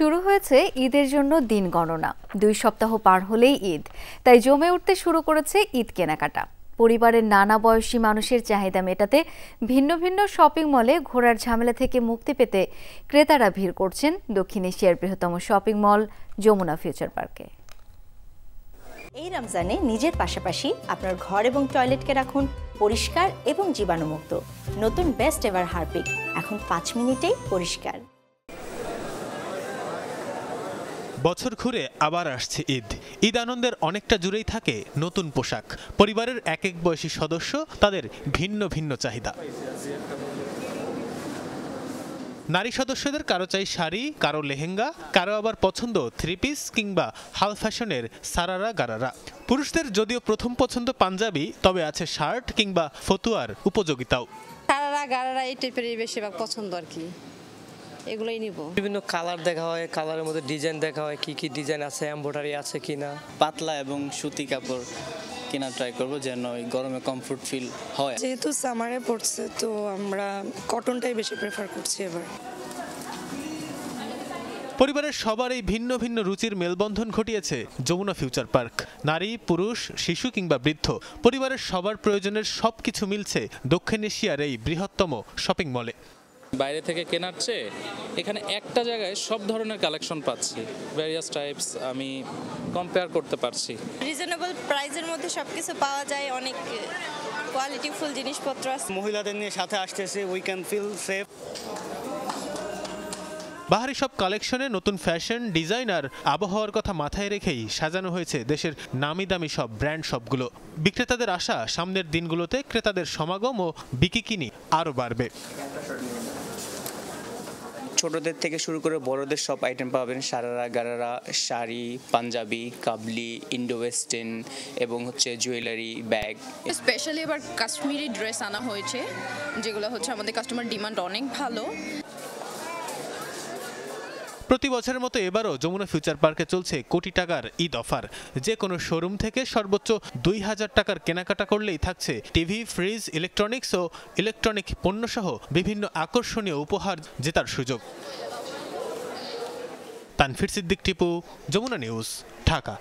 শুরু হয়েছে ঈদের জন্য দিন গণনা। 2 সপ্তাহ পার হলেই ঈদ, তাই জমে উঠতে শুরু করেছে ঈদ কেনাকাটা। পরিবারের নানা বয়সী মানুষের চাহিদা মেটাতে ভিন্ন ভিন্ন শপিং মলে ঘোরার ঝামেলা থেকে মুক্তি পেতে ক্রেতারা ভিড় করছেন দক্ষিণ এশিয়ার বৃহত্তম শপিং মল যমুনা ফিউচার পার্কে। এই রমজানে নিজের পাশাপাশি আপনার ঘর এবং টয়লেটকে রাখুন পরিষ্কার এবং জীবাণুমুক্ত। নতুন বেস্ট এভার হারপিক এখন 5 মিনিটেই পরিষ্কার। বছর ঘুরে আবার আসছে ঈদ। ঈদ আনন্দের অনেকটা জুড়েই থাকে নতুন পোশাক। পরিবারের এক এক বয়সী সদস্য, তাদের ভিন্ন ভিন্ন চাহিদা। নারী সদস্যদের কারো চাই শাড়ি, কারো লেহেঙ্গা, কারো আবার পছন্দ 3 পিস কিংবা হাল ফ্যাশনের সারারা গারারা। পুরুষদের যদিও প্রথম পছন্দ পাঞ্জাবি, তবে আছে শার্ট কিংবা ফতুয়ার উপযোগিতাও। সারারা গারারা এই টাইপেরই বেশিরভাগ পছন্দ আর কি, এগুলোই নিব। বিভিন্ন কালার দেখা হয়, কালারের মধ্যে ডিজাইন দেখা হয়, কি কি ডিজাইন আছে, এমব্রয়ডারি আছে কিনা। পাতলা এবং সুতি কাপড় কেনা ট্রাই করবো, যেন ওই গরমে কমফোর্ট ফিল হয়। যেহেতু সামারে পড়ছে তো আমরা কটনটাই বেশি প্রেফার করছি এবার। পরিবারের সবার এই ভিন্ন ভিন্ন রুচির মেলবন্ধন ঘটিয়েছে যমুনা ফিউচার পার্ক। নারী, পুরুষ, শিশু কিংবা বৃদ্ধ, পরিবারের সবার প্রয়োজনের সবকিছু মিলছে দক্ষিণ এশিয়ার এই বৃহত্তম শপিং মলে। বাইরে থেকে কেনার চেয়ে এখানে একটা জায়গায় সব ধরনের কালেকশন পাচ্ছি, ভেরিয়াস টাইপস, আমি কম্পেয়ার করতে পারছি। রিজনেবল প্রাইসের মধ্যে সবকিছু পাওয়া যায়, অনেক কোয়ালিটিফুল জিনিসপত্র আছে। মহিলাদের নিয়ে সাথে আসতেছে, উই ক্যান ফিল সেফ। বাহারি সব কালেকশনে নতুন ফ্যাশন, ডিজাইন আর আবহাওয়ার কথা মাথায় রেখেই সাজানো হয়েছে দেশের নামি দামি সব ব্র্যান্ড শপগুলো। বিক্রেতাদের আশা, সামনের দিনগুলোতে ক্রেতাদের সমাগম ও বিকিকিনি আরও বাড়বে। ছোটদের থেকে শুরু করে বড়দের সব আইটেম পাবেন। সারারা গারারা, শাড়ি, পাঞ্জাবি, কাবলি, ইন্ডো ওয়েস্টার্ন এবং জুয়েলারি, ব্যাগ। স্পেশালি এবার কাশ্মীরি ড্রেস আনা হয়েছে, যেগুলো আমাদের কাস্টমার ডিমান্ড অনেক ভালো। প্রতি বছরের মতো এবারও যমুনা ফিউচার পার্কে চলছে কোটি টাকার ঈদ অফার। যে কোনো শোরুম থেকে সর্বোচ্চ 2000 টাকার কেনাকাটা করলেই থাকছে টিভি, ফ্রিজ, ইলেকট্রনিক্স ও ইলেকট্রনিক পণ্যসহ বিভিন্ন আকর্ষণীয় উপহার জেতার সুযোগ। তানফির সিদ্দিক টিপু, যমুনা নিউজ, ঢাকা।